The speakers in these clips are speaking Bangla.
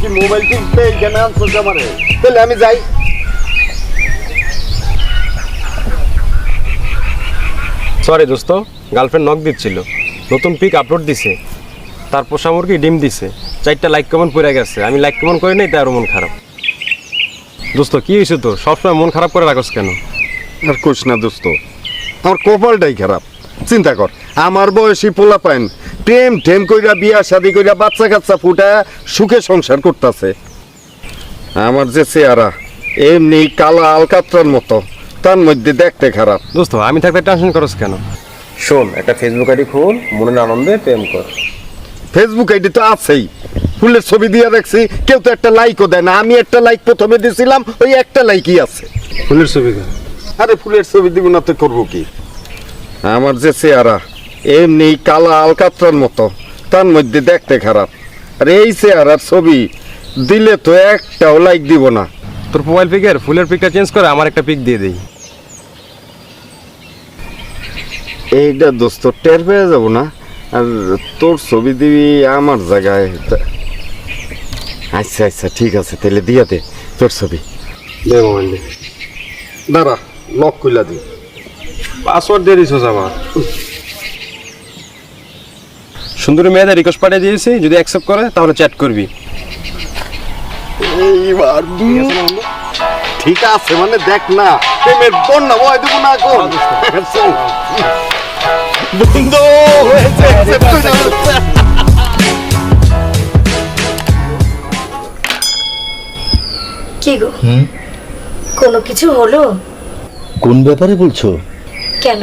কি মোবাইল কিনতে এখানে আনছিস আমারে? তাহলে আমি যাই। সরি দোস্ত, গার্লফ্রেন্ড নক দিচ্ছিল, নতুন পিক আপলোড দিছে, তার পোষা মুরগি ডিম দিছে, 4টা লাইক কমেন্ট পড়ে গেছে। আমি লাইক কমেন্ট করি নাই, তাই আরও মন খারাপ। দোস্ত কি হয়েছে তোর? সবসময় মন খারাপ করে রাখস কেন? আর কোস না দোস্ত, আমার কপালটাই খারাপ। চিন্তা কর, আমার বয়সী পোলা পাইন প্রেম টেম কইরা বিয়া শাদি কইরা বাচ্চা কাচ্চা ফুটা সুখে সংসার করতেছে। আমার যে চেহারা এমনি কালা আলকাত্রার মতো, তার মধ্যে দেখতে খারাপ। দোস্ত আমি থাকতে টেনশন করস কেন? শোন, একটা ফেসবুক আইডি খোল, মনের আনন্দে প্রেম কর। ফেসবুক আইডি তো আছেই, ফুলের ছবি দিয়ে দেখছি, কেউ তো একটা লাইকও দেয় না। আমি একটা লাইক প্রথমে দিছিলাম, ওই একটা লাইকই আছে। ফুলের ছবি? আরে ফুলের ছবি দিব না তো করবো কি? আমার যে চেহারা এমনি কালা আলকাত্রার মতো, তার মধ্যে দেখতে খারাপ। আর এই চেহারার ছবি দিলে তো একটাও লাইক দিব না। তোর মোবাইল পিকের ফুলের পিকটা চেঞ্জ করে আমার একটা পিক দিয়ে দেই। এইটা দোস্ত টের পেয়ে যাবো না? আর তোর ছবি দিবি আমার জায়গায়। আচ্ছা আচ্ছা ঠিক আছে, তাহলে দিয়া দে তোর ছবি। দে মোবাইল দে। দাঁড়া, লক কইলা দি। পাসওয়ার্ড দিয়ে দিছস আমার। সুন্দরী মেয়েদের রিকোয়েস্ট পাঠিয়ে দিয়েছি, যদি অ্যাকসেপ্ট করে তাহলে চ্যাট করবি। এইবার ঠিক আছে, মানে দেখ না, প্রেমের বন্যা ভয় দেবো না এখন। চল বন্ধু হয়েছে। কি গো, কোনো কিছু হলো? কোন ব্যাপারে বলছো? কেন,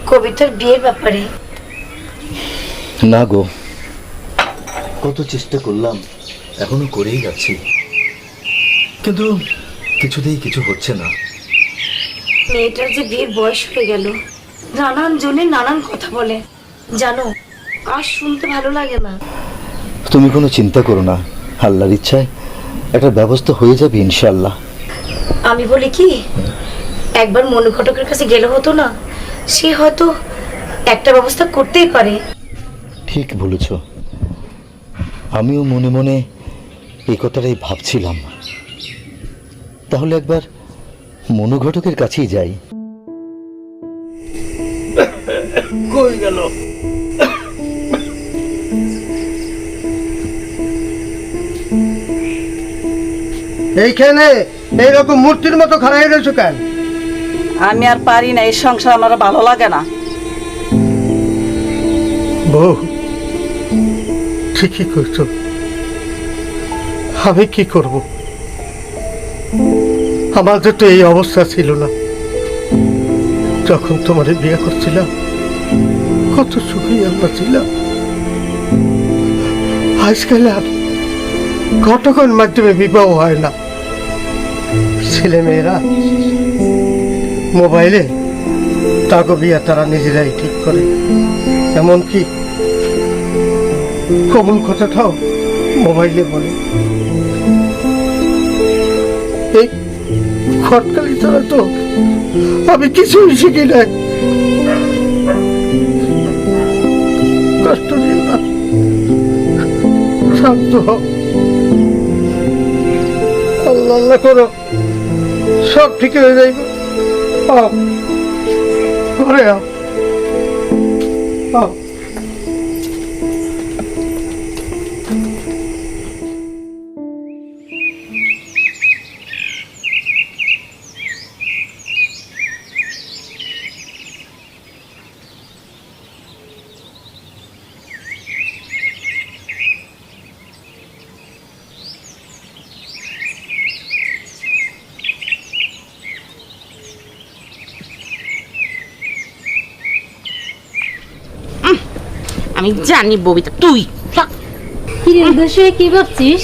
কবিতার বিয়ের ব্যাপারে? না গো, কত চেষ্টা করলাম, এখনো করেই যাচ্ছি, কিন্তু কিছুতেই কিছু হচ্ছে না। মেয়েটার যে বিয়ের বয়স হয়ে গেল, নানান জনে নানান কথা বলে, জানো, আর শুনতে ভালো লাগে না। তুমি কোনো চিন্তা করো না, আল্লাহর ইচ্ছায় একটা ব্যবস্থা হয়ে যাবে ইনশাআল্লাহ। আমি বলি কি, একবার মনু ঘটকের কাছে গেলে হতো না? সে হয়তো একটা ব্যবস্থা করতেই পারে। ঠিক বলেছ, আমিও মনে মনে এই কথাটাই ভাবছিলাম। তাহলে একবার মনু ঘটকের কাছেই যাই। কই গেল? এইখানে এইরকম মূর্তির মতো খাড়াই রয়েছো কেন? আমি আর পারি না, এই সংসার আমার ভালো লাগে না। বউ, ঠিকই করছো, আমি কি করব? আমাদের তো এই অবস্থা ছিল না। যখন তোমার বিয়ে করছিলাম কত সুখী আমরা ছিলাম। আজকাল আর ঘটকের মাধ্যমে বিবাহ হয় না। ছেলে মেয়েরা মোবাইলে তাকে বিয়ে তারা নিজেরাই ঠিক করে, এমনকি কবুল কথাটাও মোবাইলে বলে। এই খটকালি ছাড়া তো আমি কিছুই শিখি নাই। কষ্ট দিও না, শান্ত হও, আল্লাহ আল্লাহ করো, সব ঠিক হয়ে যাইবে। ঘরে আও। আমি জানি ববিতা, তুই উদ্দেশ্যে কি ভাবছিস?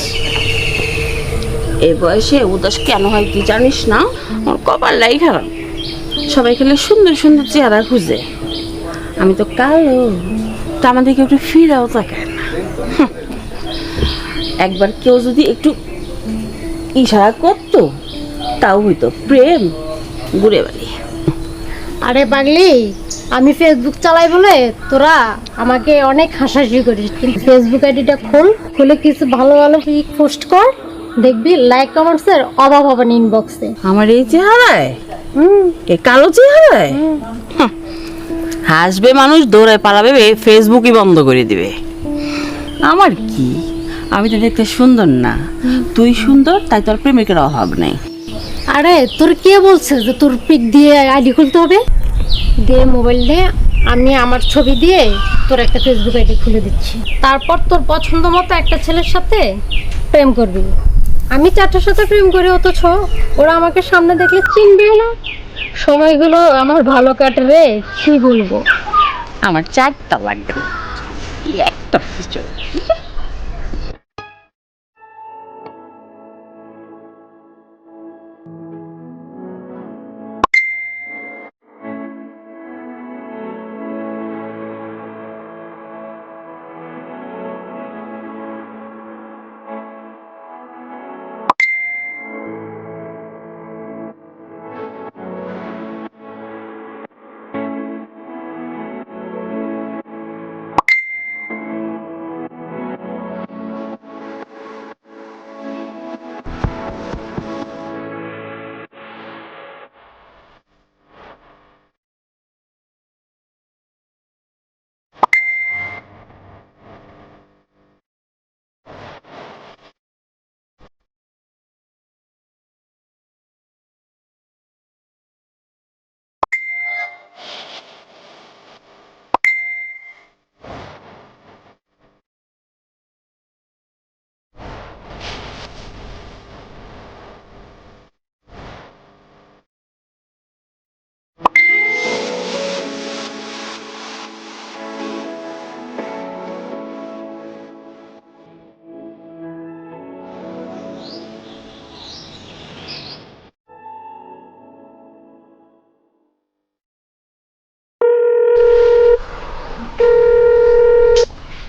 এই বয়সে উদাস কেন হয় কি জানিস না? আমার কপালটাই খারাপ। সবাই খেলে সুন্দর সুন্দর চেহারা খুঁজে, আমি তো কালো, তা আমাদেরকে একটু ফিরাও তাকায় না। একবার কেউ যদি একটু ইশারা করতো, তাও হইতো প্রেম ঘুরে বাড়ি। আরে পাগলি, আমি ফেসবুক চালাই বলে তোরা আমাকে অনেক হাসাহাসি করিস, কিন্তু ফেসবুক আইডিটা খুলে কিছু ভালো ভালো পিক পোস্ট কর, দেখবি লাইক কমেন্টসের অভাব হবে না ইনবক্সে। আমার এই চেহারায়, এ কালো চেহারায় হাসবে মানুষ, দৌড়ায় পালাবে, ফেসবুকই বন্ধ করে দিবে। আমার কি, আমি তো দেখতে সুন্দর না, তুই সুন্দর, তাই তোর প্রেমিকের অভাব নেই। আরে তোর কে বলছে যে তোর পিক দিয়ে আইডি খুলতে হবে? দিয়ে মোবাইল দিয়ে আমি আমার ছবি দিয়ে তোর একটা ফেসবুক আইডি খুলে দিচ্ছি, তারপর তোর পছন্দ মতো একটা ছেলের সাথে প্রেম করবি। আমি 4টার সাথে প্রেম করি, অথচ ওরা আমাকে সামনে দেখলে চিনবে না। সময়গুলো আমার ভালো কাটে রে, কি বলবো। আমার 4টা লাগবে না, একটা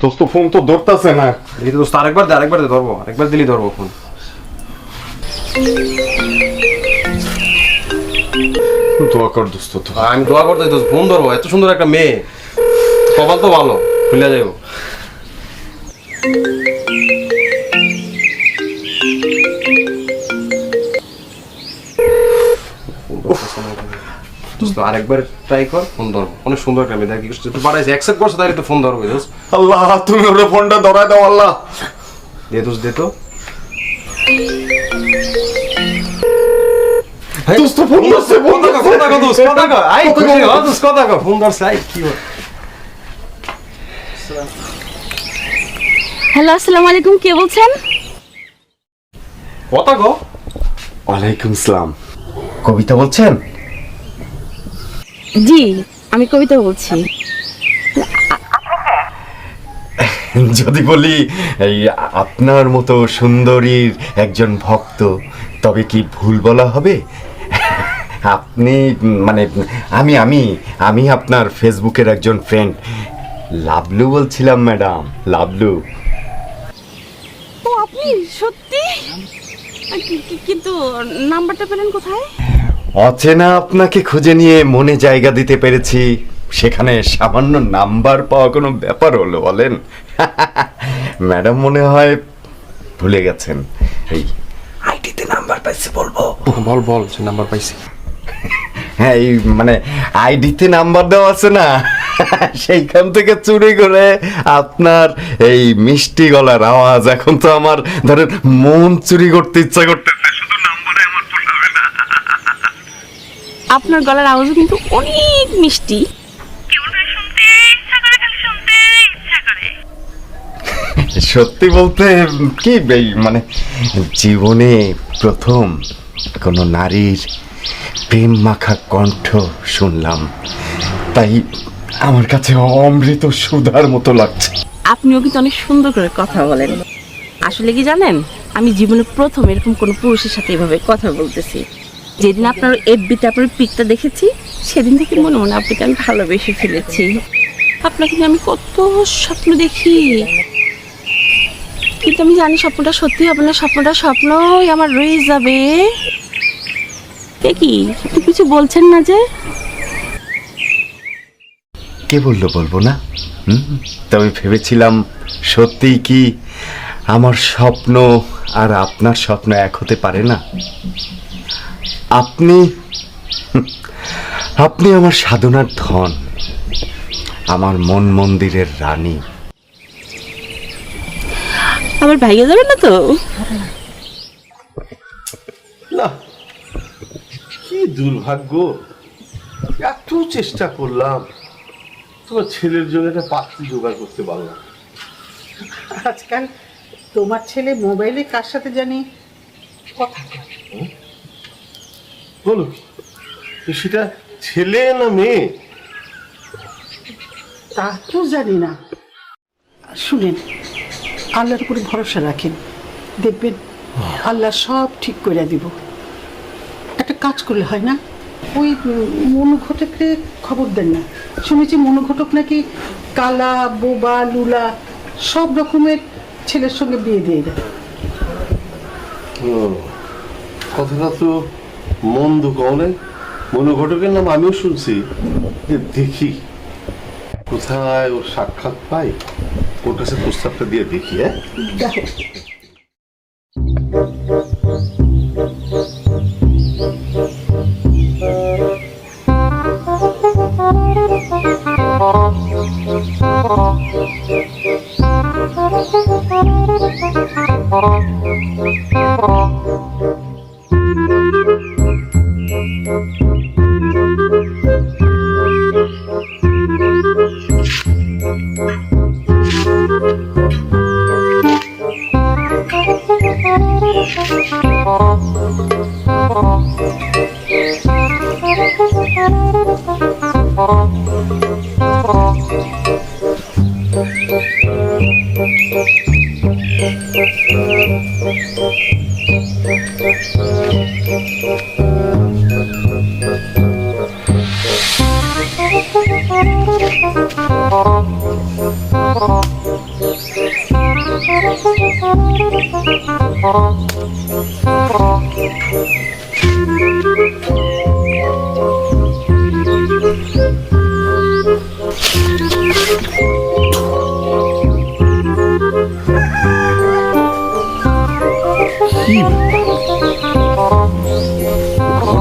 দোস্ত ফোন তো ধরতেছে না। এই তো দোস্ত, আরেকবার দে ধরবো, আরেকবার দিলেই ধরবো ফোন। দোয়া কর দোস্ত তো। আমি দোয়া করতে দোস্ত, ফোন ধরবো, এত সুন্দর একটা মেয়ে, কপাল তো ভালো, খুলে যাবো। দোস্ত আরেকবার ট্রাই কর, ফোন ধরবো, অনেক সুন্দর একটা মেয়ে, দেখি তুই পাঠাইছে অ্যাকসেপ্ট করছে, তাই তো ফোন ধরবো দোস্ত। আল্লাহ তুমি ওর ফোনটা ধরাই দাও আল্লাহ। দে দোস্ত, দে তো। দোস্ত ফোন ধরছে, ফোন ধরছে। কথা কও দোস্ত, কথা কও, আই খুশি হ দোস্ত, কথা কও, ফোন ধরছে, আই কি বল। হ্যালো, আসসালামু আলাইকুম, কে বলছেন? কথা কও। ওয়ালাইকুম সালাম। কবিতা বলছেন? জি, আমি কবিতা বলছি। যদি বলি এই আপনার মতো সুন্দরীর একজন ভক্ত, তবে কি ভুল বলা হবে? আপনি মানে আমি আমি আমি আপনার ফেসবুকের একজন ফ্রেন্ড লাবলু বলছিলাম ম্যাডাম, লাবলু। ও আপনি সত্যি? কিন্তু নাম্বারটা পেলেন কোথায়? অচেনা আপনাকে খুঁজে নিয়ে মনে জায়গা দিতে পেরেছি, সেখানে সামান্য নাম্বার পাওয়া কোনো ব্যাপার হলো বলেন? ম্যাডাম মনে হয় ভুলে গেছেন। এই আইডিতে নাম্বার পাইছি বলবো? বল বল, সে নাম্বার পাইছি। হ্যাঁ, এই মানে আইডিতে নাম্বার দেওয়া আছে না, সেইখান থেকে চুরি করে আপনার এই মিষ্টি গলার আওয়াজ, এখন তো আমার ধরেন মন চুরি করতে ইচ্ছা করতেছে, শুধু নাম্বারে আমার পোষাবে না। আপনার গলার আওয়াজও কিন্তু অনেক মিষ্টি। সত্যি বলতে কি এই মানে জীবনে প্রথম কোনো নারীর প্রেম মাখা কণ্ঠ শুনলাম, তাই আমার কাছে অমৃত সুধার মতো লাগছে। আপনিও কিন্তু অনেক সুন্দর করে কথা বলেন। আসলে কি জানেন, আমি জীবনে প্রথম এরকম কোনো পুরুষের সাথে এভাবে কথা বলতেছি। যেদিন আপনার এফবিতে আপনার পিকটা দেখেছি, সেদিন থেকে মনে মনে আপনাকে আমি ভালোবেসে ফেলেছি। আপনাকে নিয়ে আমি কত স্বপ্ন দেখি, কিন্তু আমি জানি স্বপ্নটা সত্যি হবে না, স্বপ্নটা স্বপ্নই আমার রয়ে যাবে। কি আপনি কিছু বলছেন না যে? কে বললো বলবো না? তবে ভেবেছিলাম সত্যিই কি আমার স্বপ্ন আর আপনার স্বপ্ন এক হতে পারে না? আপনি আপনি আমার সাধনার ধন, আমার মন মন্দিরের রানী। আমার ভাইয়া যাবে না তো? না, কি দুর্ভাগ্য, এত চেষ্টা করলাম তোমার ছেলের জন্য একটা পাত্রী জোগাড় করতে পারলাম। আজকাল তোমার ছেলে মোবাইলে কার সাথে জানি কথা কয়। বলো কি, সেটা ছেলে না মেয়ে? তা তো জানি না। শুনেন, আল্লাহর উপরে ভরসা রাখেন, দেখবেন আল্লাহ সব ঠিক করে দিব। একটা কাজ করলে হয় না, ওই মনু ঘটককে খবর দেন না। শুনেছি মনু ঘটক নাকি কালা, বোবা, লুলা সব রকমের ছেলের সঙ্গে বিয়ে দিয়ে দেয়। কথাটা তো মন্দ কওনে। মনু ঘটকের নাম আমিও শুনছি, যে দেখি কোথায় ওর সাক্ষাৎ পাই, ওর কাছে প্রস্তাবটা দিয়ে দেখি। হ্যাঁ, দেখো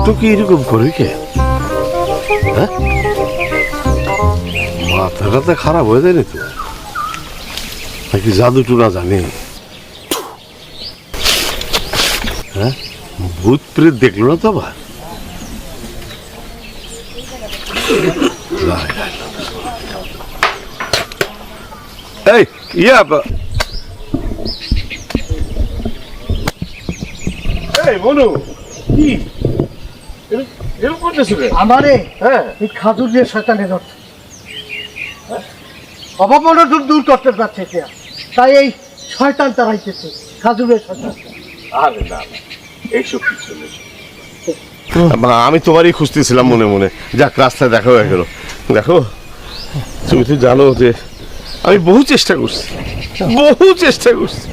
ঘটক এরকম করে কে? হ্যাঁ, মাথা টাথা খারাপ হয়ে যায় না তো নাকি? জাদু টুনা জানে? হ্যাঁ, ভূত প্রেত দেখলো না তো আবার? এই ইয়া এই মনু, কি এরকম করতেছ? আমারে হ্যাঁ, এই খাজুর দিয়ে শয়তানের অর্থ অভাব দূর দূর করতে পারছে এটা, তাই এই শয়তান তারাইতেছে, খাজুরের শয়তান। আরে না, এইসব কিছু নেই। আমি তোমারই খুঁজতেছিলাম মনে মনে, যাক রাস্তায় দেখা হয়ে গেল। দেখো, তুমি তো জানো যে আমি বহু চেষ্টা করছি,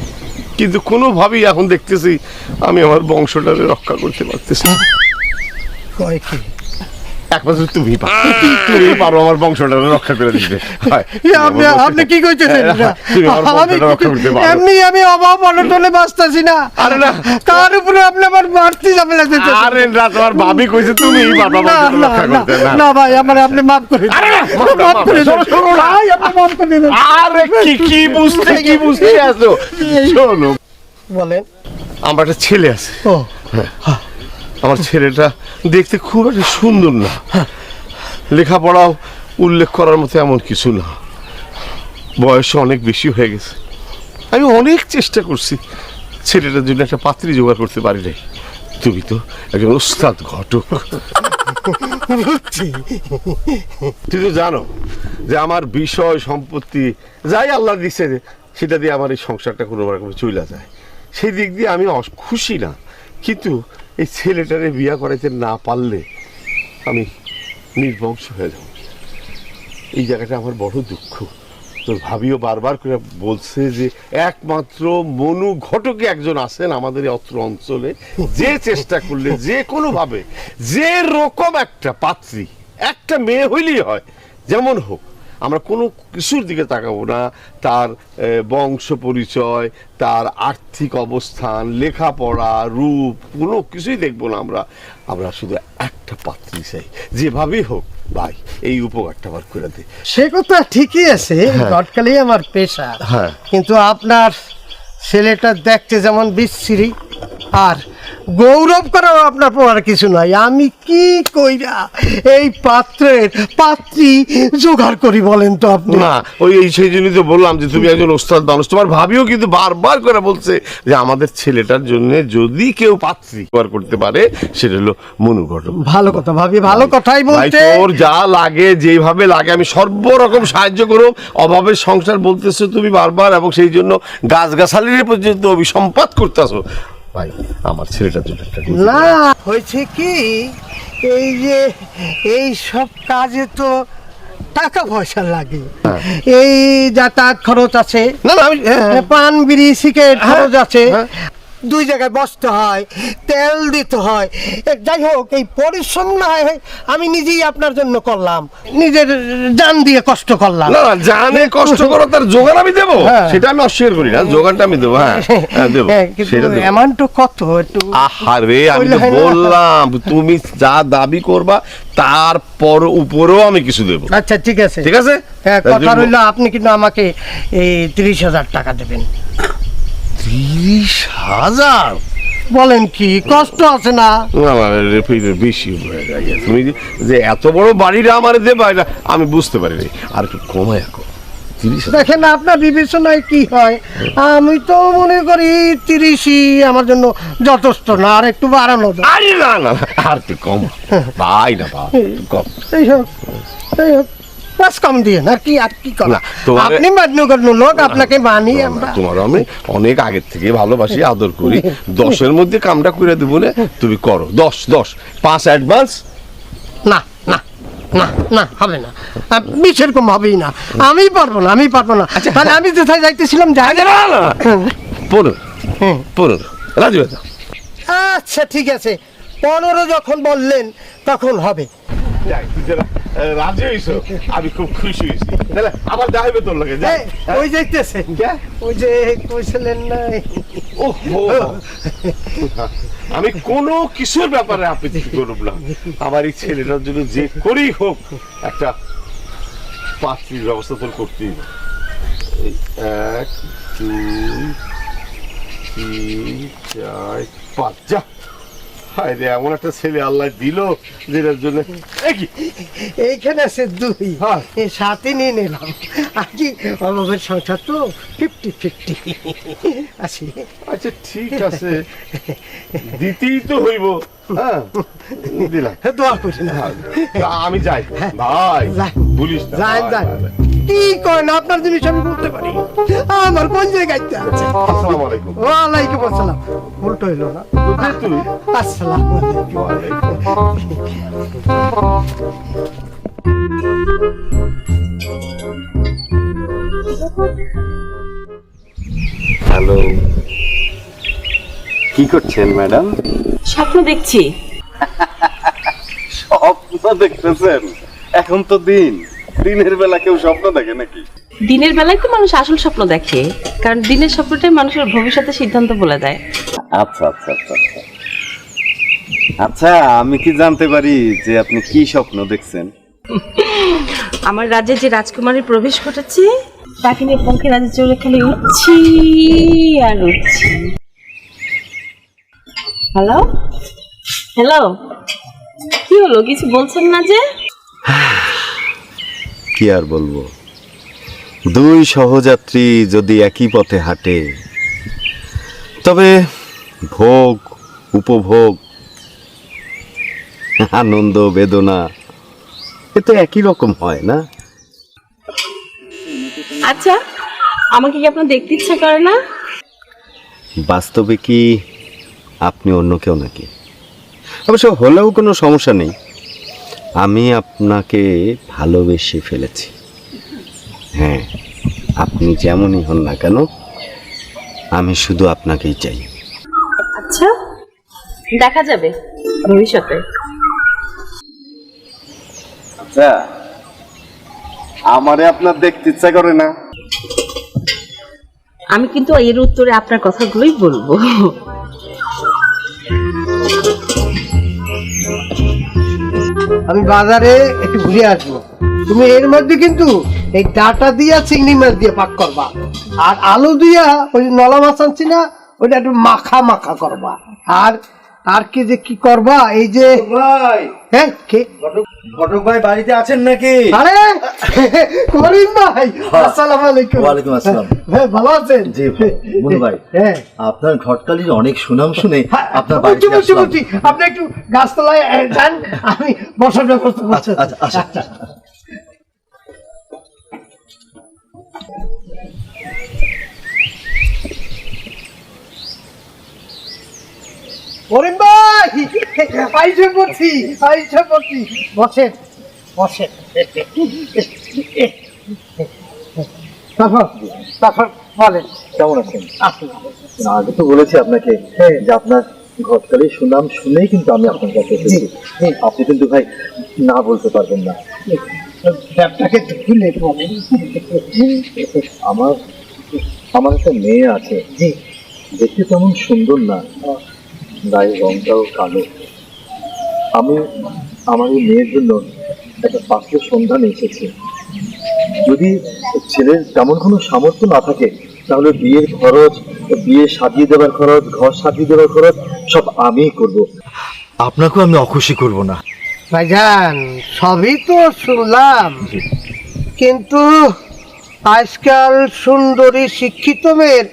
কিন্তু কোনোভাবেই এখন দেখতেছি আমি আমার বংশটাকে রক্ষা করতে পারতেছি না। কয় কি একমাত্র তুমি পারো আমার বংশটাকে রক্ষা করে দিতে। আপনি কি কইতেছেন? তুমি আমার বংশটা রক্ষা করতে পারো। এমনি আমি অভাব অনটনে বাঁচতেছি না, আরে না, তার উপরে আপনি আমার মারতে যাবেন। আরে না, তোমার ভাবি কইছে তুমি বাবা বংশটা রক্ষা করতে। না ভাই, আমার আপনি মাফ করে দিন, মাফ করে দিন ভাই, আপনি মাফ করে দিন। আরে কি বুঝতে আছো? শোনো, বলেন। আমার একটা ছেলে আছে। ও, আমার ছেলেটা দেখতে খুব একটা সুন্দর না, লেখাপড়াও উল্লেখ করার মতো এমন কিছু না, বয়স অনেক বেশি হয়ে গেছে। আমি অনেক চেষ্টা করছি ছেলেটার জন্য একটা পাত্রী জোগাড় করতে পারি নাই। তুমি তো একজন ওস্তাদ ঘটক, তুই তো জানো যে আমার বিষয় সম্পত্তি যাই আল্লাহ দিচ্ছে সেটা দিয়ে আমার এই সংসারটা কোনো রকমে চলে যায়। সেই দিক দিয়ে আমি খুশি না, কিন্তু এই ছেলেটারে বিয়ে করাইতে না পারলে আমি নির্বংশ হয়ে যাব। এই জায়গাটা আমার বড় দুঃখ। তোর ভাবিও বারবার করে বলছে যে একমাত্র মনু ঘটকে একজন আছেন আমাদের অত্র অঞ্চলে, যে চেষ্টা করলে যে কোনোভাবে যে রকম একটা পাত্রী, একটা মেয়ে হইলেই হয়, যেমন হোক আমরা কোনো কিছুর দিকে তাকাবো না, তার বংশ পরিচয়, তার আর্থিক অবস্থান, লেখাপড়া, রূপ, কোনো কিছুই দেখবো না আমরা। আমরা শুধু একটা পাত্রী চাই, যেভাবেই হোক ভাই এই উপকারটা আমার করে দে। সে কথা ঠিকই আছে, গটকালি আমার পেশা। হ্যাঁ। কিন্তু আপনার ছেলেটা দেখতে যেমন বিশ্রী, আর গৌরব করাও আপনার পড়ার কিছু নাই। আমি কি কইরা এই পাত্রী জোগাড় করি বলেন তো আপনি? না ওই সেই জন্যই তো বললাম যে তুমি একজন ওস্তাদ মানুষ। তোমার ভাবিও কিন্তু বারবার করে বলছে যে আমাদের ছেলেটার জন্য যদি কেউ পাত্রী জোগাড় করতে পারে সেটা হলো মনু ঘটক। ভালো কথা ভাবি, ভালো কথাই ভাই বলতে। তোর যা লাগে যেভাবে লাগে আমি সর্বরকম সাহায্য করব। অভাবের সংসার বলতেছো তুমি বারবার, এবং সেই জন্য গাছগাছালির পর্যন্ত অভিসম্পাত করতেছো। ভাই আমার ছেলেটার জন্য একটা না হয়েছে কি, এই যে এই সব কাজে তো টাকা পয়সা লাগে। এই যাতায়াত খরচ আছে, না না আমি পান বিড়ি সিগারেট খরচ আছে, হ্যাঁ। দুই জায়গায় বসতে হয়, তেল দিতে হয়। যাই হোক, এই পরিশ্রম না হয় আমি নিজেই আপনার জন্য করলাম, নিজের জান দিয়ে কষ্ট করলাম। না না জানে কষ্ট করো, তার জোগাড় আমি দেবো, হ্যাঁ। সেটা আমি অস্বীকার করি না। জোগাড়টা আমি দেবো, হ্যাঁ হ্যাঁ দেবো, কিন্তু সেটা দেবো। অ্যামাউন্টটা কত একটু? আহারে আমি তো বললে হয় না? বললাম তুমি যা দাবি করবা তারপর উপরেও আমি কিছু দেবো। আচ্ছা ঠিক আছে, ঠিক আছে? হ্যাঁ, তার কথা জন্য- রইল, আপনি কিন্তু আমাকে এই 30,000 টাকা দেবেন। 30,000? বলেন কি, কষ্ট আছে না? না না বেশি হয়ে যায়। তুমি যে এত বড় বাড়িটা আমার দেবা এটা আমি বুঝতে পারিনি, আর একটু কমায় রাখো। 30,000? দেখেন আপনার বিবেচনায় কি হয়, আমি তো মনে করি 30ই আমার জন্য যথেষ্ট না, আর একটু বাড়ানো যায়। আরে না না না, আর একটু কম ভাই, না ভাই একটু কম। এই হোক, এই হোক, পাঁচ কম দিয়ে আর কি, আর কি করা। না, তোমারে- আপনি মান্য লোক, আপনাকে মানি আমরা। তোমার আমি অনেক আগের থেকে ভালোবাসি, আদর করি। 10-এর মধ্যে কামটা করে দেবো না, তুমি করো। 10 5 অ্যাডভান্স। না না না না, হবে না, 20 এরকম হবেই না। আমি পারবো না। তাহলে আমি যেথায় যাইতেছিলাম যাই। 15 রাজি হয়ে যাও। আচ্ছা ঠিক আছে, 15 যখন বললেন তখন হবে। যাই, তুই যারা, রাজি হইছো আমি খুব খুশি হয়েছি। তাহলে আবার দেখা হবে তোর লগে। যাই। ওই যাইতেছেন, ওই যে কইছিলেন না, ওহো, আমি কোনো কিছুর ব্যাপারে আপত্তি করব না। আমার এই ছেলেটার জন্য যে করেই হোক একটা পাত্রীর ব্যবস্থা তোর করতেই হবে। 1 2 3 4 5 যা। হায় রে, এমন একটা ছেলে আল্লাহ দিল যেটার জন্য এইখানে আছে 2, হ্যাঁ। এই সাথে নিয়ে নিলাম। আর কি অভাবের সংসার তো 50-50 আসি। আচ্ছা ঠিক আছে, দিতেই তো হইব। হ্যাঁ দিলাম। দোয়া করি না। আমি যাই ভাই, যাই। বলিস না। যাই কি করেন, আপনার জিনিস আমি বলতে পারি, আমার কোন জায়গায় আছে। আসসালামু আলাইকুম। ওয়ালাইকুম আসসালাম। উল্টো হইল না? কোথায় তুই? আসসালাম আলাইকুম। হ্যালো, কি করছেন ম্যাডাম? স্বপ্ন দেখছি। স্বপ্ন দেখতেছেন? এখন তো দিনের বেলা কেউ স্বপ্ন দেখে নাকি? দিনের বেলায় তো মানুষ আসল স্বপ্ন দেখে, কারণ দিনের স্বপ্নটাই মানুষের ভবিষ্যতের সিদ্ধান্ত বলে দেয়। আচ্ছা, আচ্ছা আমি কি জানতে পারি যে আপনি কি স্বপ্ন দেখছেন? আমার রাজ্যে যে রাজকুমারীর প্রবেশ ঘটেছে তাকে নিয়ে পঙ্খে রাজ্যে চলে খালি উঠছি আর উঠছি। হ্যালো হ্যালো, কি হলো, কিছু বলছেন না যে? কি আর বলবো, দুই সহযাত্রী যদি একই পথে হাঁটে তবে ভোগ উপভোগ আনন্দ বেদনা এ তো একই রকম হয় না? আচ্ছা, আমাকে কি আপনার দেখতে ইচ্ছা করে না? বাস্তবে কি আপনি অন্য কেউ নাকি? অবশ্য হলেও কোনো সমস্যা নেই, আমি আপনাকে ভালোবেসে ফেলেছি। হ্যাঁ, আপনি যেমনই হন না কেন আমি শুধু আপনাকেই চাই। আচ্ছা, দেখা যাবে ভবিষ্যতে। আচ্ছা, আমারে আপনার দেখতে ইচ্ছা করে না? আমি কিন্তু এর উত্তরে আপনার কথাগুলোই বলবো। আমি বাজারে একটু ঘুরে আসবো, তুমি এর মধ্যে কিন্তু এই ডাটা দিয়া চিংড়ি মাছ দিয়ে পাক করবা, আর আলু দিয়া ওই নলা মাছ আনছি না ওইটা একটু মাখা মাখা করবা। আর কি যে কি করবা, এই যে ভাই, হ্যাঁ কে ঘটক ভাই বাড়িতে আছেন নাকি? আরে করিম ভাই, আসসালামু আলাইকুম। ওয়ালাইকুম আসসালাম। হ্যাঁ ভালো আছেন? জি মনু ভাই, হ্যাঁ আপনার ঘটকালির অনেক সুনাম শুনে আপনার বুঝছি, বাড়িতে আসলাম। বুঝছি। আপনি একটু গাছতলায় যান, আমি বসার ব্যবস্থা করছি। আচ্ছা আচ্ছা। করিম ভাই, আইসে পড়ছি। বসেন বসেন। তারপর বলেন কেমন আছেন? আসুন। না, আগে তো বলেছি আপনাকে যে আপনার ঘটকালির সুনাম শুনেই কিন্তু আমি আপনার কাছে এসেছি। আপনি কিন্তু ভাই না বলতে পারবেন না। ব্যাপারটাকে একটু খুলে বলেন। আমার একটা মেয়ে আছে, দেখতে তেমন সুন্দর না, গায়ের রংটাও কালো। আমি আমার এই মেয়ের জন্য একটা পাত্রের সন্ধানে এসেছি। যদি ছেলের তেমন কোনো সামর্থ্য না থাকে তাহলে বিয়ের খরচ, বিয়ে সাজিয়ে দেওয়ার খরচ, ঘর সাজিয়ে দেওয়ার খরচ সব আমিই করব। আপনাকেও আমি অখুশি করব না। ভাইজান সবই তো শুনলাম, কিন্তু আজকাল সুন্দরী শিক্ষিত মেয়ের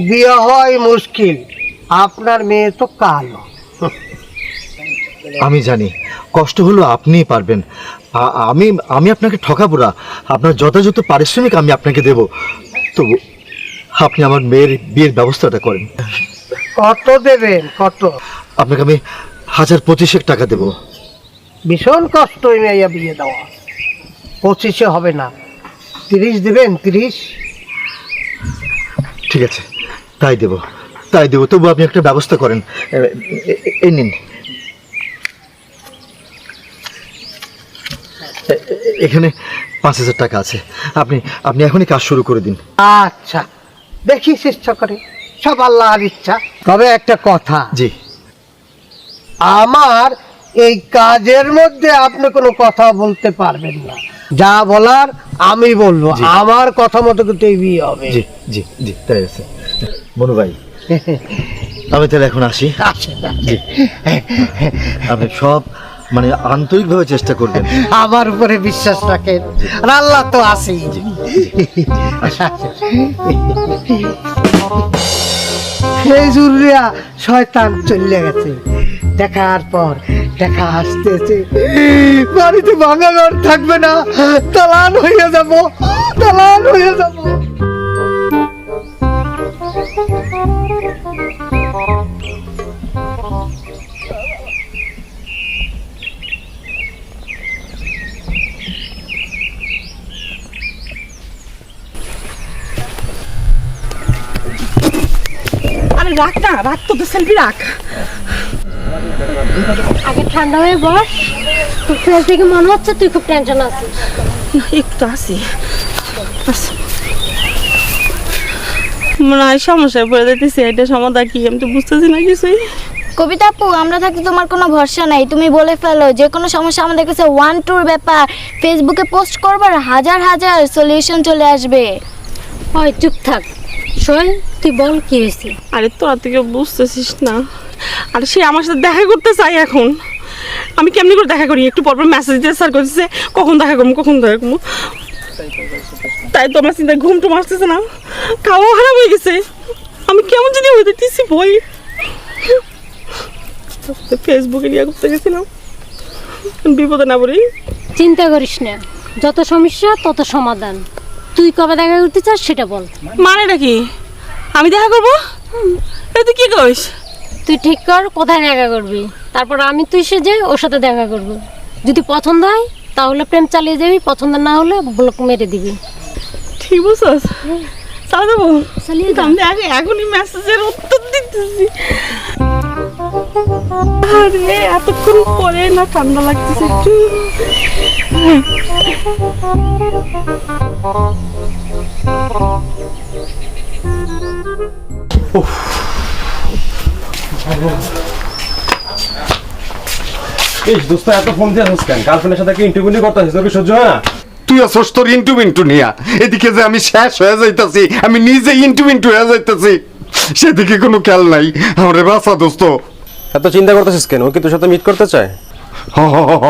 বিয়ে হয় মুশকিল। আপনার মেয়ে তো কালো। আমি জানি কষ্ট হলো আপনিই পারবেন, আমি আপনাকে ঠকাবো না। আপনার যথাযথ পারিশ্রমিক আমি আপনাকে দেব, তবু আপনি আমার মেয়ের বিয়ের ব্যবস্থাটা করেন। কত দেবেন? কত? আপনাকে আমি 1025 টাকা দেব। ভীষণ কষ্ট মেয়ে বিয়ে দেওয়া। 25 হবে না, 30 দেবেন? 30? ঠিক আছে, তাই দেব। তবু আপনি একটা ব্যবস্থা করেন। এই নিন, এখানে 5000 টাকা আছে। আপনি এখনই কাজ শুরু করে দিন। আচ্ছা, দেখি চেষ্টা করে, সব আল্লাহর ইচ্ছা। তবে একটা কথা, জি। আমার এই কাজের মধ্যে আপনি কোনো কথা বলতে পারবেন না। যা বলার আমি বলবো, আমার কথা মতো কিন্তু এই বিয়ে হবে। জি জি জি, তাই আছে। মনু ভাই, আমি তাহলে এখন আসি। জি, আপনি সব আন্তরিকভাবে চেষ্টা করবেন। আমার উপরে বিশ্বাস রাখেন, আর আল্লাহ তো আছেই। সেই জুরিয়া শয়তান চলে গেছে, দেখার পর দেখা আসতেছে, বাড়িতে ভাঙা ঘর থাকবে না, তালান হয়ে যাব। আরে রাখ না, রাখ তো সেলফি রাখ। আগে ঠান্ডা হয়ে বস। তোর ফেস দেখে মনে হচ্ছে তুই খুব টেনশন আছিস। একটু আসি, মনে হয় সমস্যায় পড়ে যেতেছি। এটা সমাধান কি আমি তো বুঝতেছি না কিছুই। কবিতা আপু, আমরা থাকতে তোমার কোনো ভরসা নাই, তুমি বলে ফেলো যে কোনো সমস্যা আমাদের কাছে 1-2 ব্যাপার, ফেসবুকে পোস্ট করবার হাজার হাজার সলিউশন চলে আসবে। ওই চুপ থাক, শোন তুই বল কি হয়েছে। আরে তোরা থেকে বুঝতেছিস না, আর সে আমার সাথে দেখা করতে চাই। এখন আমি কেমনি করে দেখা করি? একটু পরপর মেসেজ দিয়ে স্যার করতেছে কখন দেখা করবো। তাই তো আমার চিন্তায় ঘুম টুম আসতেছে না, খাওয়া খারাপ হয়ে গেছে। আমি কেমন যদি হয়ে যেতেছি ভয়। ফেসবুকে নিয়ে করতে গেছিলাম, বিপদে না পড়ি। চিন্তা করিস না, যত সমস্যা তত সমাধান। তুই কবে দেখা করতে চাস সেটা বল। মানেটা কি? আমি দেখা করবো? তুই কি করিস? তুই ঠিক কর কোথায় দেখা করবি, তারপর আমি তুই সেজে ওর সাথে দেখা করবো। যদি পছন্দ হয় তাহলে প্রেম চালিয়ে যাবি, পছন্দ না হলে ব্লক মেরে দিবি। ঠিক বলছস, চালিয়ে দেবো। চালিয়ে আমি আগে এখনই মেসেজের উত্তর দিতেছি। আরে এতক্ষণ পরে না ঠান্ডা লাগতেছে একটু। এই দোস্ত এত ফোন দিয়ে আসছিস কেন? গার্লফ্রেন্ডের সাথে কি ইন্টারভিউ করতে আসছিস? তোর কি সহ্য হয় না? তুই আসছ তোর ইন্টু মিন্টু নিয়া, এদিকে যে আমি শেষ হয়ে যাইতাছি, আমি নিজে ইন্টু মিন্টু হয়ে যাইতাছি, সেদিকে কোনো খেয়াল নাই। আমারে বাঁচা দোস্ত। এত চিন্তা করতেছিস কেন? ও কি তোর সাথে মিট করতে চায়? হ হ হ হ।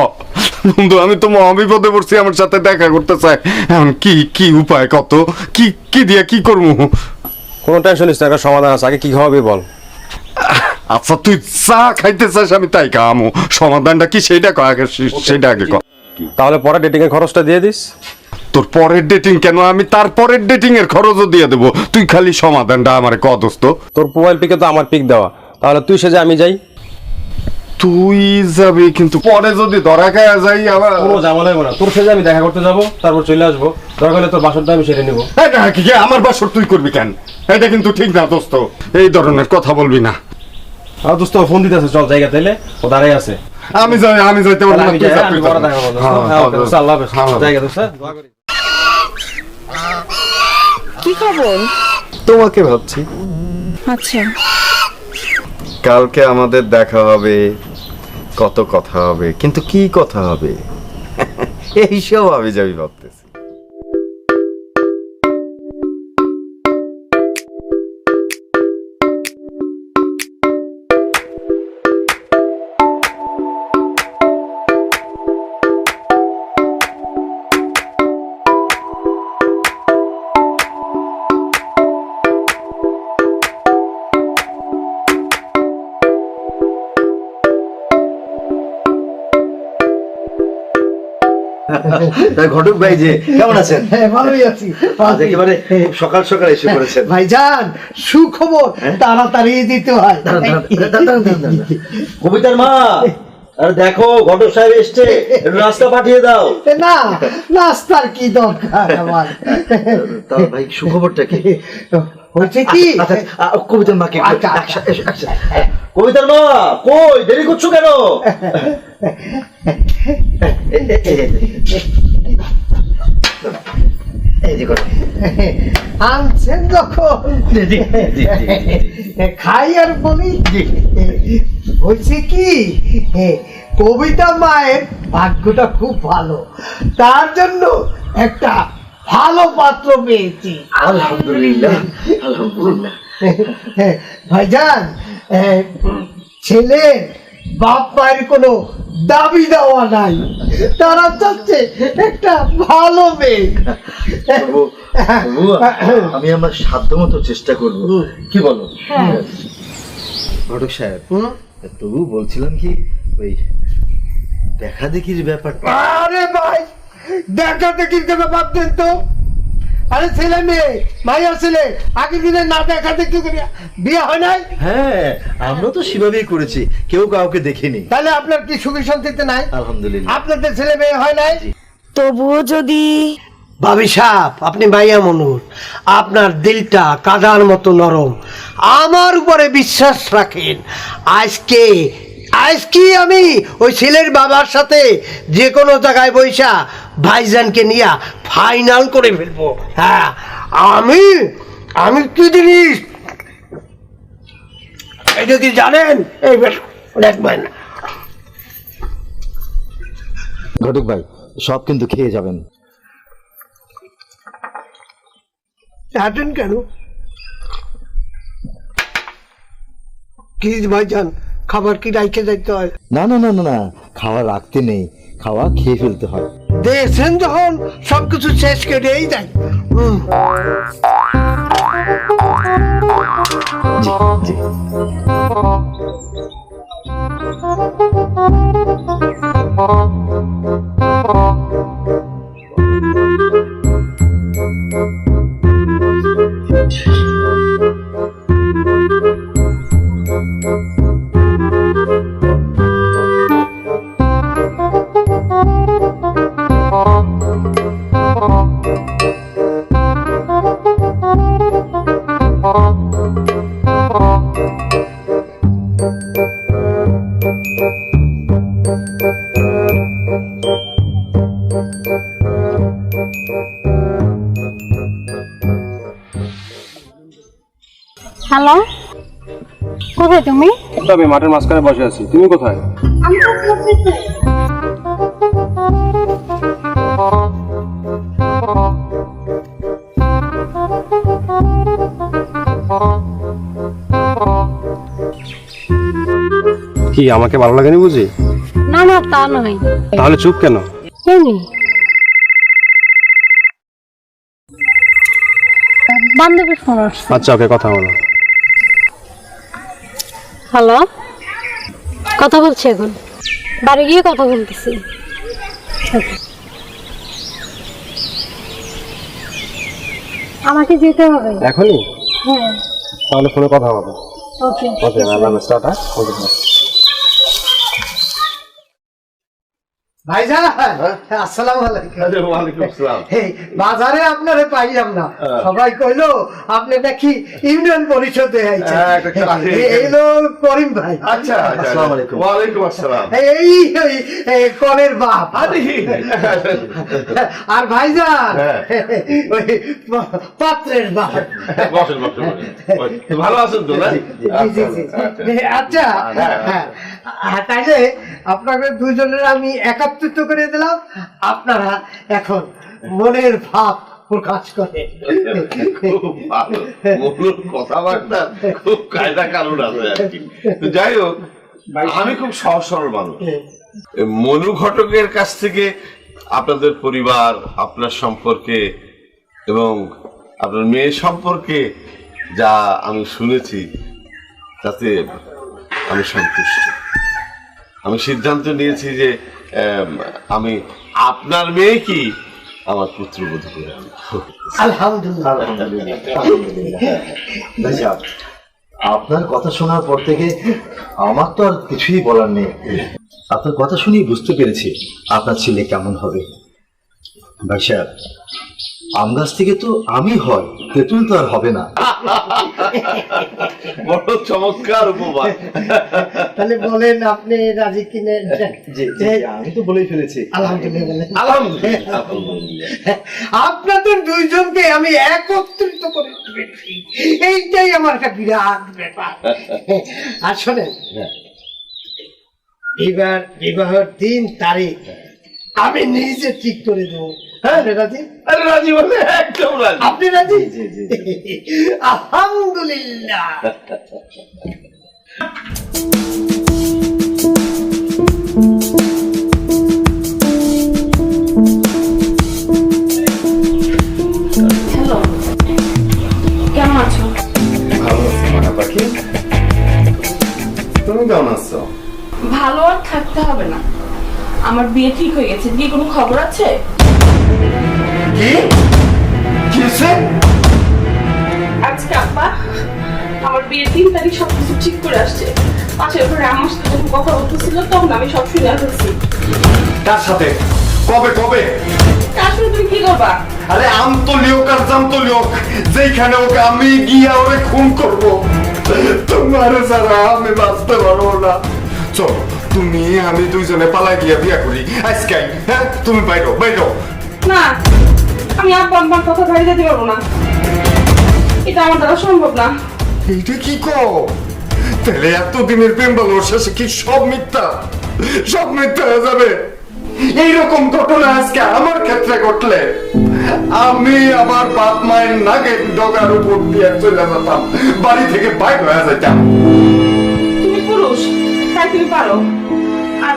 বন্ধু আমি তো মহাবিপদে পড়ছি, আমার সাথে দেখা করতে চাই। এখন কি কি উপায় কত, কি কি দিয়া কি করবো? কোনো টেনশন নিস না, একটা সমাধান আছে। আগে কি খাওয়াবি বল। আচ্ছা তুই চা খাইতে চাস, আমি তাই খামো। সমাধানটা কি সেটা কয় আগে, সেটা আগে কর। তাহলে পরে ডেটিং এর খরচটা দিয়ে দিস। তোর পরের ডেটিং কেন? আমি তার পরের ডেটিং এর খরচও দিয়ে দেবো। তুই খালি সমাধানটা আমারে ক দোস্ত। তোর প্রোফাইল পিকে তো আমার পিক দেওয়া, তাহলে তুই সেজে আমি যাই। তুই যাবি কিন্তু পরে যদি ধরা খায়া যাই আবার। কোনো ঝামেলা হবে না, তোর সেজে আমি দেখা করতে যাবো, তারপর চলে আসবো। দরকার হলে তোর বাসরটা আমি সেরে নেবো। এটা কি আমার বাসর তুই করবি কেন? এটা কিন্তু ঠিক না দোস্ত, এই ধরনের কথা বলবি না। আর দোস্ত ফোন দিতে আছে, চল জায়গা তাইলে ও দাঁড়াই আছে। আমি যাইতে পারবো না, আমি তুই যাই, যা, আমি তুই পরে যা। দেখা করবো। হ্যাঁ, হ্যাঁ, ওকে, দোস্ত, আল্লাহ হাফেজ। হ্যাঁ, জায়গা দোস্ত, দোয়া করি। কি খবর? তোমাকে ভাবছি। আচ্ছা, কালকে আমাদের দেখা হবে, কত কথা হবে, কিন্তু কি কথা হবে এইসব আমি যাবি ভাবতেছি। ঘটক ভাই যে কেমন আছেন? হ্যাঁ ভালোই আছি। আজ একেবারে সকাল সকাল এসে পড়েছেন। ভাইজান সুখবর তাড়াতাড়ি দিতে হয়। কবিতার মা, আরে দেখো ঘটক সাহেব এসছে, একটু নাস্তা পাঠিয়ে দাও। না নাস্তার কি দরকার আমার। তাও ভাই সুখবরটা কি? হয়েছে কি? কবিতার মাকে আচ্ছা, আচ্ছা। কবিতার মা কই, দেরি করছো কেন? আনছেন যখন খাই আর বলি। হয়েছে কি, কবিতা মায়ের ভাগ্যটা খুব ভালো, তার জন্য একটা ভালো পাত্র পেয়েছি। আলহামদুলিল্লাহ, আলহামদুলিল্লাহ। ভাইজান, ছেলের বাপ মায়ের কোনো দাবি দেওয়া নাই, তারা চাচ্ছে একটা ভালো মেয়ে। আমি আমার সাধ্য মতো চেষ্টা করব, কি বলো? ঘটক সাহেব, তবু বলছিলাম কি, ওই দেখা দেখির ব্যাপারটা। আরে ভাই, দেখা দেখির কথা বাদ দেন তো। আরে ছেলে মেয়ে, মাইয়া ছেলে, আগের দিনে না দেখা দেখি বিয়ে হয় নাই? হ্যাঁ, আমরা তো সেভাবেই করেছি, কেউ কাউকে দেখিনি। তাহলে আপনার কি সুখী শান্তিতে নাই? আলহামদুলিল্লাহ। আপনাদের ছেলে মেয়ে হয় নাই? তবুও যদি ভাবি সাহেব, আপনি মাইয়া মনুর, আপনার দিলটা কাদার মতো নরম, আমার উপরে বিশ্বাস রাখেন। আজকে আমি ওই ছেলের বাবার সাথে যে কোনো জায়গায় বৈশা ভাইজানকে নিয়ে ফাইনাল করে ফেলবো। হ্যাঁ, আমি কি জিনিস এটা কি জানেন? এই দেখবেন। ঘটক ভাই, সব কিন্তু খেয়ে যাবেন। হাঁটেন কেন? কি ভাইজান, খাবার কি রাইখে যাইতে হয়? না না না না না, খাওয়া রাখতে নেই, খাওয়া খেয়ে ফেলতে হয়। দেখছেন যখন সবকিছু শেষ করেই যায়। জি জি। হ্যালো, কোথায় তুমি? আমি মাঠের মাঝখানে বসে আছি, তুমি কোথায়? আমি তো অফিসে। কি আমাকে ভালো লাগেনি বুঝি? না না, তা নয়। তাহলে চুপ কেন? এমনি বান্ধবীর ফোন আসছে। আচ্ছা ওকে, কথা বলো। হ্যালো, কথা বলছি এখন, বাড়ি গিয়ে কথা বলতেছি। আমাকে যেতে হবে। এখনই? হ্যাঁ, তাহলে ফোনে কথা হবে। ওকে। ওকে, আল্লাহ হাফেজ, টাটা। ওকে। ভাইজান, আসসালামু আলাইকুম। ওয়ালাইকুম আসসালাম। এই বাজারে আপনারে পাইলাম না, সবাই কইলো আপনি নাকি ইউনিয়ন পরিষদে আইছেন। এইলো করিম ভাই। আচ্ছা, আসসালামু আলাইকুম। ওয়ালাইকুম আসসালাম। এই এই কনের বাপ। আর ভাইজান ওই পাত্রের বাপ। বসেন বসেন বসেন। ভালো আছেন তো না? জি, জি, জি। আচ্ছা, হ্যাঁ, তাইলে আপনাদের দুইজনের আমি একত্রিত করে দিলাম, আপনারা এখন মনের ভাব প্রকাশ করেন। খুব ভালো, মনুর কথাবার্তা খুব কায়দা কানুন আছে আর কি। তো যাই হোক, আমি খুব সহজ সরল মানুষ। মনু ঘটকের কাছ থেকে আপনাদের পরিবার, আপনার সম্পর্কে এবং আপনার মেয়ে সম্পর্কে যা আমি শুনেছি তাতে আমি সন্তুষ্ট। আমি সিদ্ধান্ত নিয়েছি যে আমি আপনার মেয়ে কি আমার পুত্রবধূ করে আনবো। আলহামদুলিল্লাহ। আপনার কথা শোনার পর থেকে আমার তো আর কিছুই বলার নেই। আপনার কথা শুনেই বুঝতে পেরেছি আপনার ছেলে কেমন হবে। ভাই সাহেব, আম গাছ থেকে তো আমি হয়, তেঁতুল তো আর হবে না। বড় চমৎকার উপমান। তাহলে বলেন আপনি রাজি কিনে? আমি তো বলেই ফেলেছি। আলহামদুলিল্লাহ। আলহামদুলিল্লাহ। আপনাদের দুইজনকে আমি একত্রিত করে পেরেছি, এইটাই আমার একটা বিরাট ব্যাপার। আর শোনেন, এবার বিবাহের 3 তারিখ আমি নিজে ঠিক করে দেবো। আপনি রাজি? আরে রাজি বলে একদম রাজি। আপনি রাজি? আলহামদুলিল্লাহ। হ্যালো, কেমন আছো? ভালো আছি মানা পাখি, তুমি কেমন আছো? ভালো আর থাকতে হবে না, আমার বিয়ে ঠিক হয়ে গেছে। কি কোনো খবর আছে? কি কিসে? আজকে আব্বা আমার বিয়ের 3 তারিখ সবকিছু ঠিক করে আসছে। পাশের ঘরে আমার সাথে যখন কথা বলতেছিল তখন আমি সব শুনে ফেলছি। কার সাথে? কবে কবে? আসলে তুমি কি করবা? আরে আন্তলিওক আর জান্তলিওক, যেখানে ওকে আমি গিয়া ওরে খুন করব, তোমার ছাড়া আমি বাঁচতে পারবো না। চলো তুমি আমি দুইজনে পালা গিয়া বিয়া করি আজকাই। হ্যাঁ, তুমি বাইরো বাইরো। না, আমি আব্বা আম্মার কথা বাইরে যেতে পারবো না, এটা আমার দ্বারা সম্ভব না। এইটা কি কো? তাহলে এতদিনের প্রেম ভালোবাসা কি সব মিথ্যা? সব মিথ্যা হয়ে যাবে? এইরকম ঘটনা আজকে আমার ক্ষেত্রে ঘটলে আমি আমার বাপ মায়ের নাকের ডগার উপর দিয়ে চলে যেতাম, বাড়ি থেকে বাইর হয়ে যেতাম। তুমি পুরুষ, তাই তুমি পারো। আর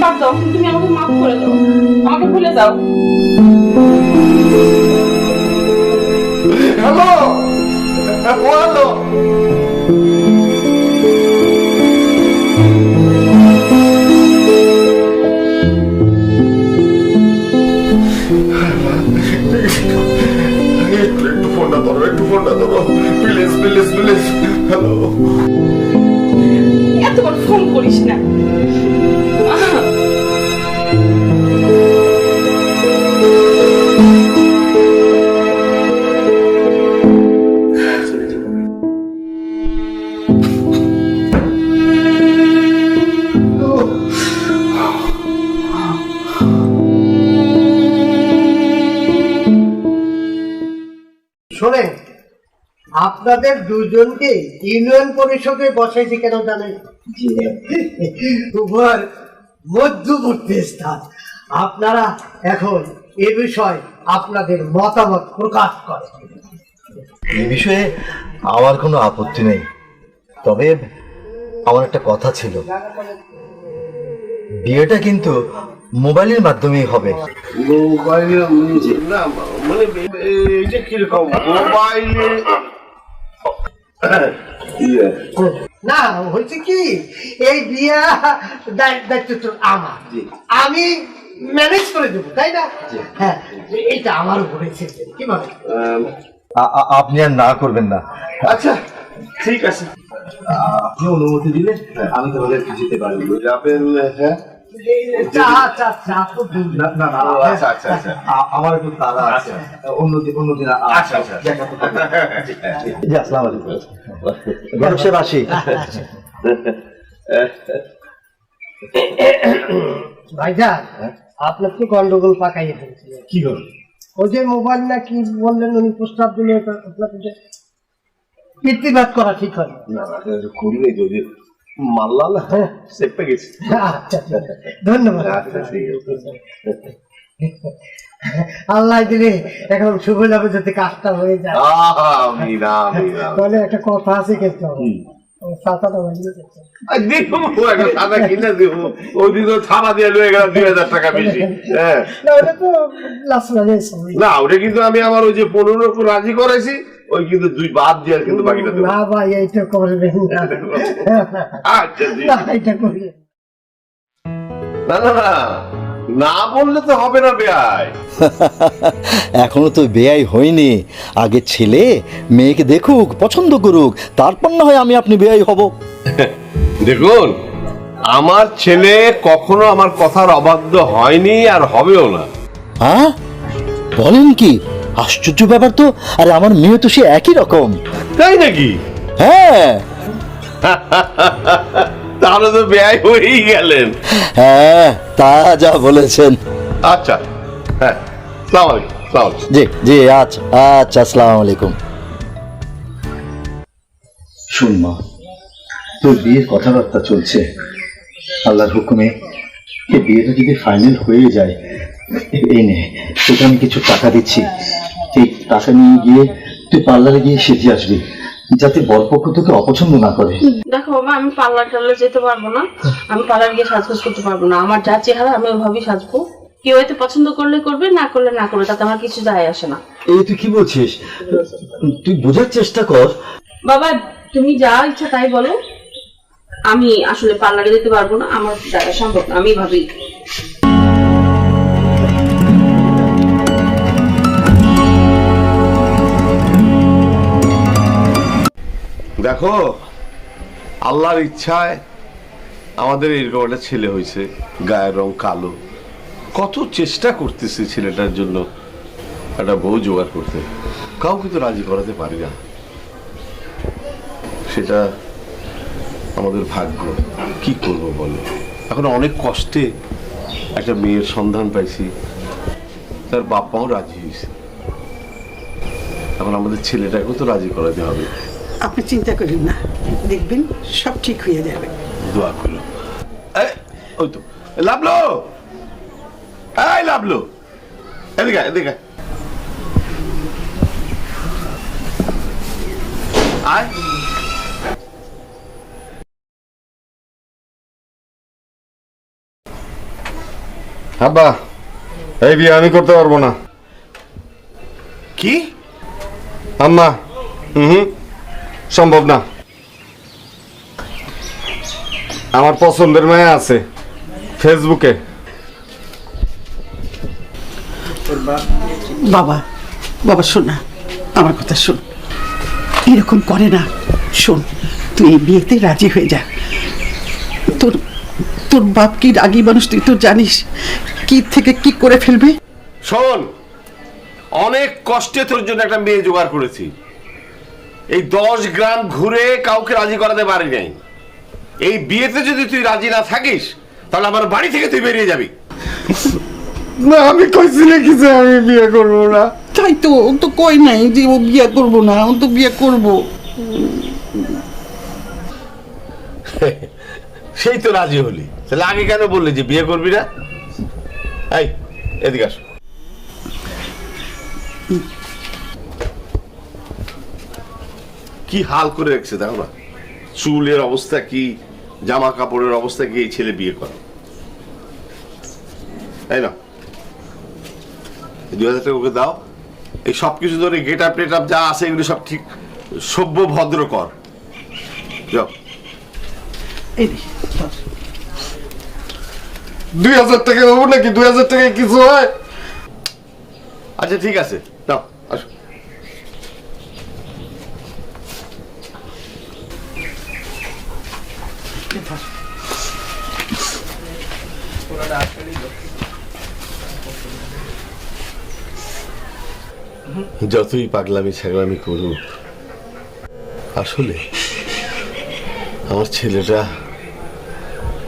বাদ দাও, তুমি আমাকে মাফ করে দাও, আমাকে ভুলে যাও। হ্যালো হ্যালো, একটু ফোনটা ধরো, একটু ফোনটা ধরো প্লিজ প্লিজ প্লিজ। হ্যালো, এতবার ফোন করিস না। শোনেন, আপনাদের দুজনকে ইউনিয়ন পরিষদে বসাইছি কেন জানেন? উভয় মধ্যবর্তী স্থান। আপনারা এখন এ বিষয়ে আপনাদের মতামত প্রকাশ করেন। এই বিষয়ে আমার কোনো আপত্তি নেই, তবে আমার একটা কথা ছিল, বিয়েটা কিন্তু মোবাইলের মাধ্যমেই হবে। না মানে এইটা কিরকম মোবাইলে না হয়েছে কি, এই বিয়া দায়িত্ব তো আমার, আমি ম্যানেজ করে দেবো, তাই না? হ্যাঁ, এটা আমার উপরে ছেড়ে কি বলে? আপনি আর না করবেন না। আচ্ছা ঠিক আছে, আপনি অনুমতি দিলে আমি তাহলে যেতে পারি। যাবেন? হ্যাঁ আমার একটু তাড়া আছে, অন্যদিন আসসালাম আলাইকুম। গরম সাহেব আসি। ভাইজান, আপনার তো গন্ডগোল পাকাইয়ে ফেলছে। কি হল? ওই যে মোবাইল না কি বললেন উনি প্রস্তাব দিলে, আপনাকে কীর্তিবাদ করা ঠিক হয় করলে যদি মাল্লাল সেপে গেছি। আচ্ছা, ধন্যবাদ। আল্লাহ দিলে এখন শুভ লাভে যাতে কাজটা হয়ে যায়। মানে একটা কথা আছে কিন্তু, না ওটা কিন্তু আমি আমার ওই যে 15 রাজি করাইছি, ওই কিন্তু 2 বাদ দিয়ে কিন্তু বাকিটা না ভাই, এইটা করবেন না। আচ্ছা না, এটা করবেন না, না না বললে তো হবে না বেয়াই। এখনো তো বেয়াই হয়নি, আগে ছেলে মেয়েকে দেখুক, পছন্দ করুক, তারপর না হয় আমি আপনি বেয়াই হব। দেখুন, আমার ছেলে কখনো আমার কথার অবাধ্য হয়নি আর হবেও না। হ্যাঁ বলেন কি, আশ্চর্য ব্যাপার তো। আরে আমার মেয়ে তো সে একই রকম। তাই নাকি? হ্যাঁ তাহলে তো বেয়াই হয়েই গেলেন। হ্যাঁ, তা যা বলেছেন। আচ্ছা হ্যাঁ, সালাম আলাইকুম। সালাম। জি জি, আচ্ছা আচ্ছা, আসসালামু আলাইকুম। শোন মা, তোর বিয়ের কথাবার্তা চলছে, আল্লাহর হুকুমে এই বিয়েটা যদি ফাইনাল হয়ে যায়, এই নে তোকে আমি কিছু টাকা দিচ্ছি, এই টাকা নিয়ে গিয়ে তুই পার্লারে গিয়ে সেজে আসবি, যাতে বরপক্ষ তোকে অপছন্দ না করে। দেখো বাবা, আমি পার্লার টার্লার যেতে পারবো না, আমি পার্লার গিয়ে সাজগোজ করতে পারবো না। আমার যা চেহারা আমি ওইভাবেই সাজবো। কেউ হয়তো পছন্দ করলে করবে, না করলে না করবে, তাতে আমার কিছু যায় আসে না। এই তুই কি বলছিস? তুই বোঝার চেষ্টা কর। বাবা তুমি যা ইচ্ছা তাই বলো, আমি আসলে পার্লারে যেতে পারবো না, আমার দ্বারা সম্ভব না, আমি ভাবি। দেখো, আল্লাহর ইচ্ছায় আমাদের এরকম একটা ছেলে হয়েছে, গায়ের রং কালো। কত চেষ্টা করতেছি ছেলেটার জন্য একটা বউ জোগাড় করতে, কাউকে তো রাজি করাতে পারি না। সেটা আমাদের ভাগ্য, কি করব বলো। এখন অনেক কষ্টে একটা মেয়ের সন্ধান পাইছি, তার বাপ্পাও রাজি হয়েছে। এখন আমাদের ছেলেটাকেও তো রাজি করাতে হবে। আপনি চিন্তা করেন না, দেখবেন সব ঠিক হয়ে যাবে। দোয়া করলো। ওই তো লাভলো, এই লাভলো, এদিকে এদিকে আয়। আব্বা, এই বিয়ে আমি করতে পারবো না। কি? আম্মা, সম্ভব না। আমার পছন্দের মেয়ে আছে ফেসবুকে। বাবা বাবা শোন না, আমার কথা শোন, এরকম করে না। শোন, তুই এই বিয়েতে রাজি হয়ে যা। তোর তোর বাপ কি রাগী মানুষ, তুই তো জানিস কি থেকে কি করে ফেলবে। শোন, অনেক কষ্টে তোর জন্য একটা মেয়ে জোগাড় করেছি। এই 10 গ্রাম ঘুরে কাউকে রাজি করাতে পারি নাই। এই বিয়েতে যদি তুই রাজি না থাকিস, তাহলে আমার বাড়ি থেকে তুই বেরিয়ে যাবি। না আমি কইছি নাকি যে আমি বিয়ে করবো না? তাই তো, ও তো কই নাই যে ও বিয়ে করবো না, ও তো বিয়ে করবো। সেই তো রাজি হলি, তাহলে আগে কেন বললি যে বিয়ে করবি না? এই এদিকে আসো। কি হাল করে রেখেছে দেখো না, চুলের অবস্থা কি, জামা কাপড়ের অবস্থা কি, এই ছেলে বিয়ে করে। তাই না, 2000 টাকা ওকে দাও, এই সব কিছু ধরে গেট আপ টেট আপ যা আছে এগুলো সব ঠিক সভ্য ভদ্র কর। যাও। এই নে, ধর। 2000 টাকা হবো নাকি? 2000 টাকায় কিছু হয়? আচ্ছা ঠিক আছে, দাও আসো। এই ধর। যতই পাগলামি ছাগলামি করুক, আসলে আমার ছেলেটা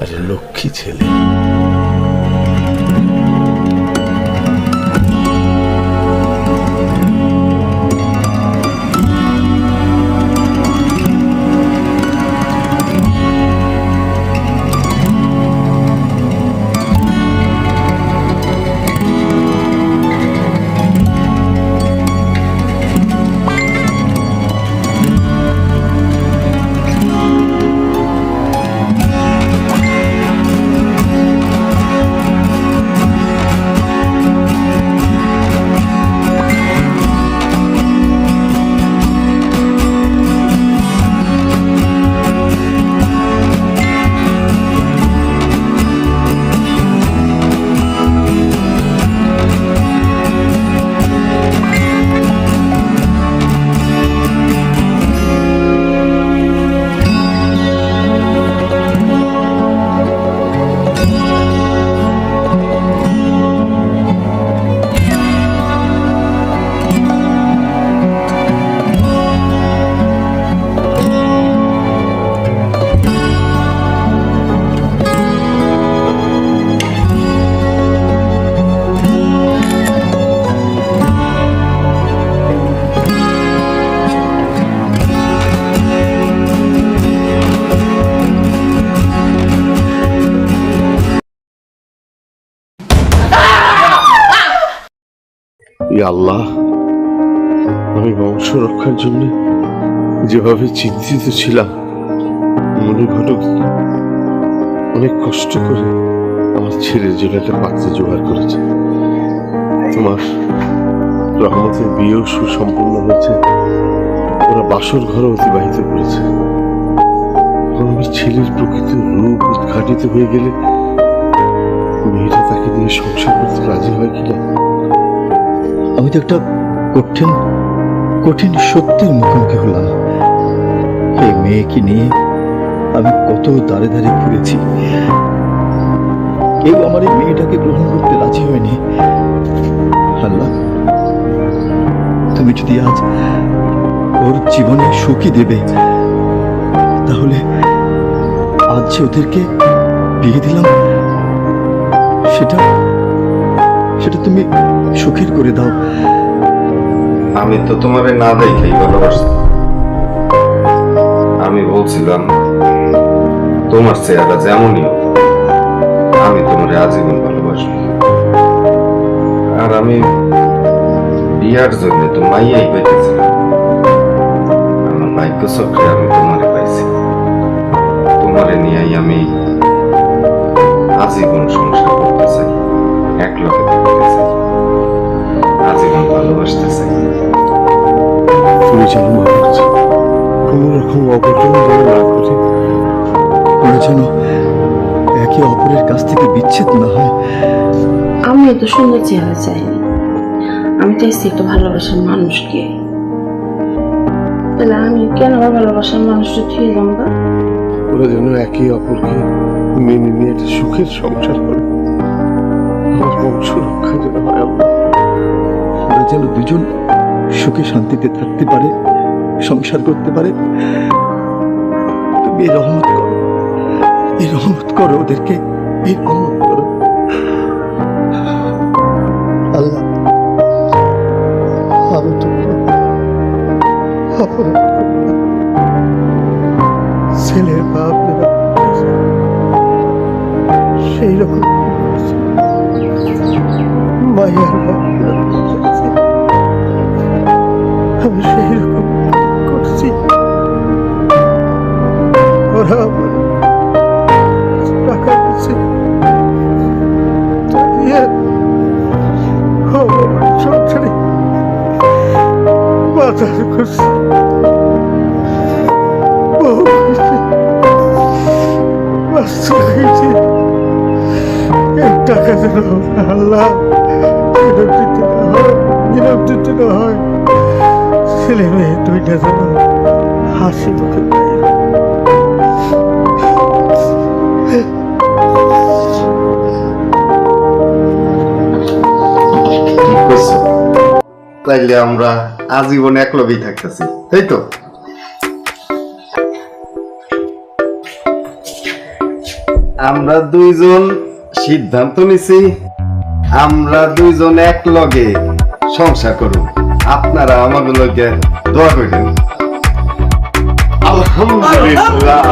একটা লক্ষ্মী ছেলে। ইয়া আল্লাহ, আমি বংশ রক্ষার জন্য যেভাবে চিন্তিত ছিলাম, মনে ঘটক অনেক কষ্ট করে আমার ছেলের জন্য একটা পাত্র জোগাড় করেছে। তোমার রহমতের বিয়েও সুসম্পন্ন হয়েছে, ওরা বাসর ঘরে অতিবাহিত করেছে। আমার ছেলের প্রকৃত রূপ উদ্ঘাটিত হয়ে গেলে মেয়েটা তাকে নিয়ে সংসার করতে রাজি হয় কিনা। আমি তো একটা কঠিন কঠিন সত্যের মুখোমুখি হলাম। এই মেয়েকে নিয়ে আমি কত দাঁড়ে দাঁড়িয়ে ঘুরেছি, কেউ আমার এই মেয়েটাকে গ্রহণ করতে রাজি হয়নি। আল্লাহ, তুমি যদি আজ ওর জীবনে সুখী দেবে, তাহলে আজ যে ওদেরকে বিয়ে দিলাম, সেটা সেটা তুমি সুখের করে দাও। আমি তো তোমারে না দেখেই ভালোবাসি। আমি বলছিলাম তোমার চেহারা যেমনই হোক, আমি তোমারে আজীবন ভালোবাসবো। আর আমি বিয়ার জন্য তো মাইয়াই পাইতেছিলাম, আমার ভাগ্য চক্রে আমি তোমারে পাইছি। তোমারে নিয়েই আমি আজীবন সংসার করতে চাই, এক লোকে থাকতে চাই, আজীবন ভালোবাসতে চাই। তুমি যেন আমার কোনো রকম অঘটন যেন না করে, ওরা যেন একে অপরের কাছ থেকে বিচ্ছেদ না হয়। আমি এত সুন্দর চেহারা চাইনি, আমি চাইছি একটা ভালোবাসার মানুষকে। তাহলে আমি কেন আমার ভালোবাসার মানুষটা ছুঁয়ে যাবো? ওরা যেন একে অপরকে মেনে নিয়ে একটা সুখের সংসার করে, আমার বংশ রক্ষা যেন হয়। আল্লাহ, ওরা যেন দুজন সুখে শান্তিতে থাকতে পারে, সংসার করতে পারে। তুমি রহমত করো, এই রহমত করো ওদেরকে, এই রহমত করো। আমি তো অপরাধ করলাম। ছেলের বাপ যেরকম করেছে, সেই রকম করেছে। মায়ের বাপ যেরকম করেছে, আমি সেই রকম করছি। ওরা আমার টাকা দিচ্ছে, তা দিয়ে আমার সংসারে বাজার করছি, বউ হয়েছে, বাচ্চা হয়েছে। এই টাকা যেন আল্লাহ ফেরত দিতে না হয়, ফেরত দিতে না হয়। ছেলে মেয়ে দুইটা যেন হাসি মুখে পায়। ঠিক করছো। তাইলে আমরা আজীবন একলগেই থাকতেছি, তাই তো? আমরা দুইজন সিদ্ধান্ত নিছি, আমরা দুইজন একলগে সংসার করুন। আপনারা আমাদের লগে দোয়া করেন। আলহামদুলিল্লাহ।